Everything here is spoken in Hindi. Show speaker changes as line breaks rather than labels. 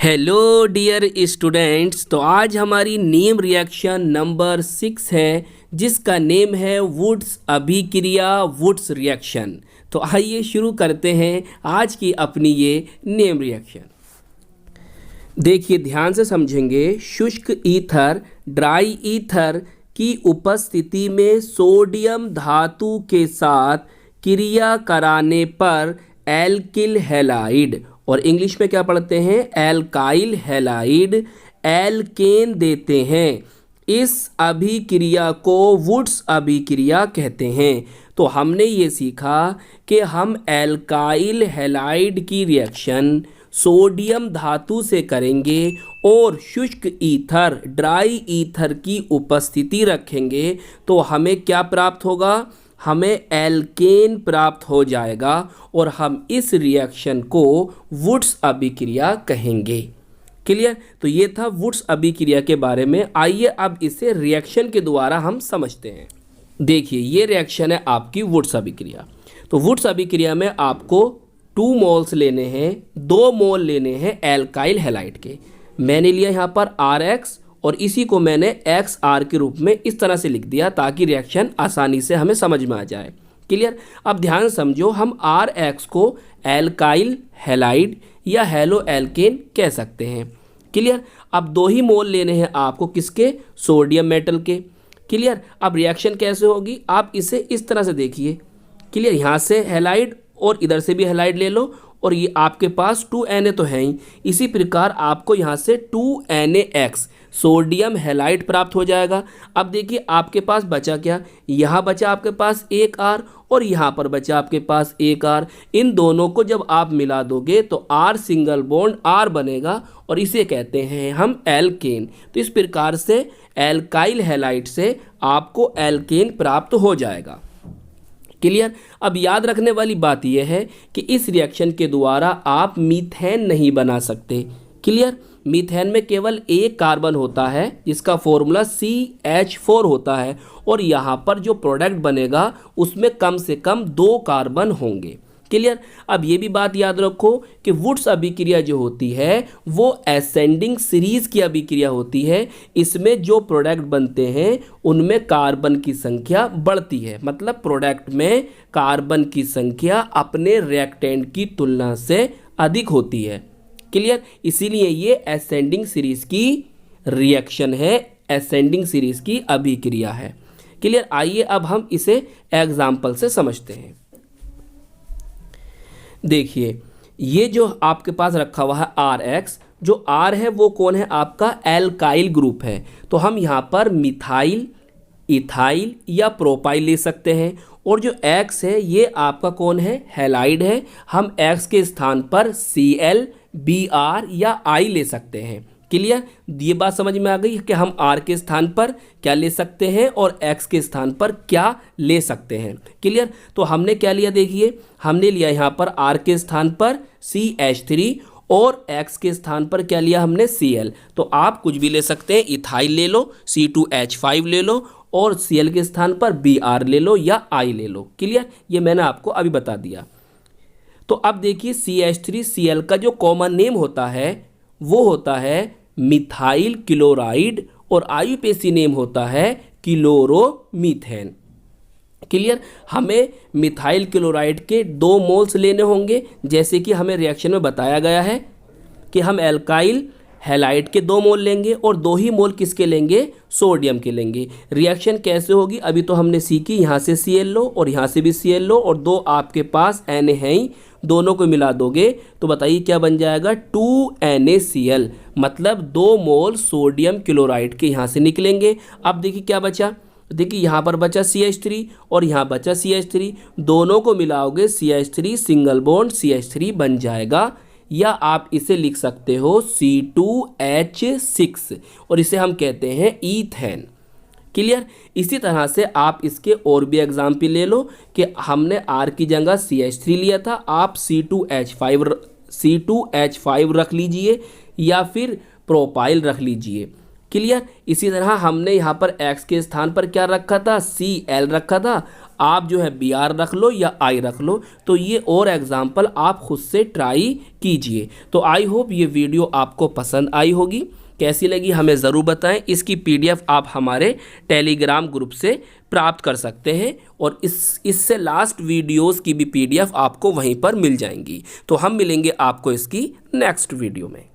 Hello dear students. तो आज हमारी नेम रिएक्शन नंबर 6 है, जिसका नेम है वुड्स अभिक्रिया वुड्स रिएक्शन। तो आइए शुरू करते हैं आज की अपनी ये नेम रिएक्शन। देखिए ध्यान से समझेंगे। शुष्क ईथर ड्राई ईथर की उपस्थिति में सोडियम धातु के साथ क्रिया कराने पर एल्किल हैलाइड, और इंग्लिश में क्या पढ़ते हैं, एल्काइल हैलाइड, एल्केन देते हैं। इस अभिक्रिया को वुड्स अभिक्रिया कहते हैं। तो हमने ये सीखा कि हम एल्काइल हैलाइड की रिएक्शन सोडियम धातु से करेंगे और शुष्क ईथर ड्राई ईथर की उपस्थिति रखेंगे, तो हमें क्या प्राप्त होगा, हमें एल्केन प्राप्त हो जाएगा और हम इस रिएक्शन को वुड्स अभिक्रिया कहेंगे। क्लियर। तो ये था वुड्स अभिक्रिया के बारे में। आइए अब इसे रिएक्शन के द्वारा हम समझते हैं। देखिए ये रिएक्शन है आपकी वुड्स अभिक्रिया। तो वुड्स अभिक्रिया में आपको 2 मोल्स लेने हैं, 2 मोल लेने हैं एल्काइल हैलाइड के। मैंने लिया यहाँ पर RX और इसी को मैंने XR के रूप में इस तरह से लिख दिया ताकि रिएक्शन आसानी से हमें समझ में आ जाए। क्लियर। अब ध्यान समझो, हम RX को एल्काइल हैलाइड या हेलो एल्केन कह सकते हैं। क्लियर। अब 2 ही मोल लेने हैं आपको, किसके, सोडियम मेटल के। क्लियर। अब रिएक्शन कैसे होगी, आप इसे इस तरह से देखिए। क्लियर। यहाँ से हैलाइड और इधर से भी हैलाइड ले लो, और ये आपके पास 2Na तो है ही। इसी प्रकार आपको यहाँ से 2NaX सोडियम हैलाइड प्राप्त हो जाएगा। अब देखिए आपके पास बचा क्या, यहाँ बचा आपके पास एक R और यहाँ पर बचा आपके पास एक R। इन दोनों को जब आप मिला दोगे तो R सिंगल बॉन्ड R बनेगा और इसे कहते हैं हम एल्केन। तो इस प्रकार से एल्काइल हैलाइड से आपको एल्केन प्राप्त हो जाएगा। क्लियर। अब याद रखने वाली बात यह है कि इस रिएक्शन के द्वारा आप मीथेन नहीं बना सकते। क्लियर। मीथेन में केवल एक कार्बन होता है जिसका फॉर्मूला CH4 होता है, और यहाँ पर जो प्रोडक्ट बनेगा उसमें कम से कम 2 कार्बन होंगे। क्लियर। अब ये भी बात याद रखो कि वुड्स अभिक्रिया जो होती है वो असेंडिंग सीरीज की अभिक्रिया होती है। इसमें जो प्रोडक्ट बनते हैं उनमें कार्बन की संख्या बढ़ती है, मतलब प्रोडक्ट में कार्बन की संख्या अपने रिएक्टेंट की तुलना से अधिक होती है। क्लियर। इसीलिए ये असेंडिंग सीरीज की रिएक्शन है, असेंडिंग सीरीज की अभिक्रिया है। क्लियर। आइए अब हम इसे एग्जाम्पल से समझते हैं। देखिए ये जो आपके पास रखा हुआ है RX, जो R है वो कौन है, आपका एल्काइल ग्रुप है। तो हम यहाँ पर मिथाइल, इथाइल या प्रोपाइल ले सकते हैं, और जो X है ये आपका कौन है, हैलाइड है। हम X के स्थान पर Cl, Br या I ले सकते हैं। क्लियर। ये बात समझ में आ गई कि हम R के स्थान पर क्या ले सकते हैं और X के स्थान पर क्या ले सकते हैं। क्लियर। तो हमने क्या लिया, देखिए हमने लिया यहाँ पर R के स्थान पर CH3 और X के स्थान पर क्या लिया हमने, Cl। तो आप कुछ भी ले सकते हैं, इथाइल ले लो, C2H5 ले लो, और Cl के स्थान पर Br ले लो या I ले लो। क्लियर। ये मैंने आपको अभी बता दिया। तो अब देखिए CH3Cl का जो कॉमन नेम होता है वो होता है मिथाइल क्लोराइड, और आईयूपीएसी नेम होता है क्लोरोमीथेन। क्लियर। हमें मिथाइल क्लोराइड के 2 मोल्स लेने होंगे, जैसे कि हमें रिएक्शन में बताया गया है कि हम एल्काइल हैलाइड के 2 मोल लेंगे और 2 ही मोल किसके लेंगे, सोडियम के लेंगे। रिएक्शन कैसे होगी अभी तो हमने सीखी, यहाँ से Cl लो और यहाँ से भी Cl लो, और 2 आपके पास Na है ही, दोनों को मिला दोगे तो बताइए क्या बन जाएगा, 2NaCl, मतलब 2 मोल सोडियम क्लोराइड के यहाँ से निकलेंगे। अब देखिए क्या बचा, देखिए यहाँ पर बचा CH3 और यहाँ बचा CH3, दोनों को मिलाओगे CH3 सिंगल बॉन्ड CH3 बन जाएगा, या आप इसे लिख सकते हो C2H6 और इसे हम कहते हैं ईथेन। क्लियर। इसी तरह से आप इसके और भी एग्जाम्पल ले लो कि हमने R की जगह CH3 लिया था, आप C2H5 रख लीजिए या फिर प्रोपाइल रख लीजिए। क्लियर। इसी तरह हमने यहाँ पर X के स्थान पर क्या रखा था, Cl रखा था। आप जो है बी आर रख लो या आई रख लो। तो ये और एग्जाम्पल आप खुद से ट्राई कीजिए। तो आई होप ये वीडियो आपको पसंद आई होगी। कैसी लगी हमें ज़रूर बताएं। इसकी पीडीएफ आप हमारे टेलीग्राम ग्रुप से प्राप्त कर सकते हैं और इससे लास्ट वीडियोस की भी पीडीएफ आपको वहीं पर मिल जाएंगी। तो हम मिलेंगे आपको इसकी नेक्स्ट वीडियो में।